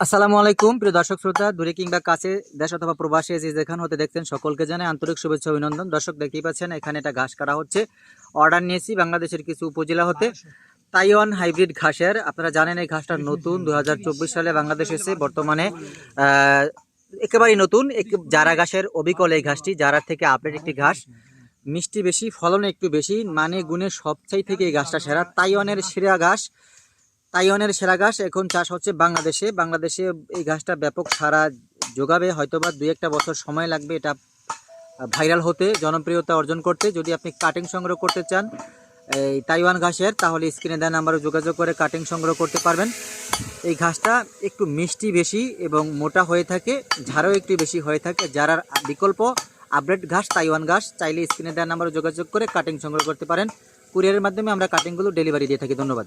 আসসালামু আলাইকুম প্রিয় দর্শক শ্রোতা, দূরে কিংবা কাছে, দেশ অথবা প্রবাসে যে যেখান হতে দেখছেন সকলকে জানাই আন্তরিক শুভেচ্ছা অভিনন্দন। দর্শক দেখতেই পাচ্ছেন এখানে একটা ঘাস কাটা হচ্ছে। অর্ডার নিয়েছি বাংলাদেশের কিছু উপজেলা হতে। তাইওয়ান হাইব্রিড ঘাসের, আপনারা জানেন এই ঘাসটা নতুন 2024 সালে বাংলাদেশ এসে বর্তমানে একেবারেই নতুন। জারা ঘাসের অবিকল এই ঘাসটি, জারা থেকে আপডেট একটি ঘাস। মিষ্টি বেশি, ফলন একটু বেশি, মানে গুণে সবচাই থেকে এই ঘাসটা সেরা। তাইওয়ানের সেরা ঘাস এখন চাষ হচ্ছে বাংলাদেশে এই ঘাসটা ব্যাপক সারা যোগাবে, হয়তোবা 2-1 বছর সময় লাগবে এটা ভাইরাল হতে, জনপ্রিয়তা অর্জন করতে। যদি আপনি কাটিং সংগ্রহ করতে চান এই তাইওয়ান ঘাসের, তাহলে স্ক্রিনে দেওয়া নাম্বারে যোগাযোগ করে কাটিং সংগ্রহ করতে পারবেন। এই ঘাসটা একটু মিষ্টি বেশি এবং মোটা হয়ে থাকে, ঝাড়ও একটু বেশি হয়ে থাকে। যারা বিকল্প আপডেট ঘাস তাইওয়ান ঘাস চাইলে স্ক্রিনে দেওয়া নাম্বারে যোগাযোগ করে কাটিং সংগ্রহ করতে পারেন। কুরিয়ারের মাধ্যমে আমরা কাটিংগুলো ডেলিভারি দিয়ে থাকি। ধন্যবাদ।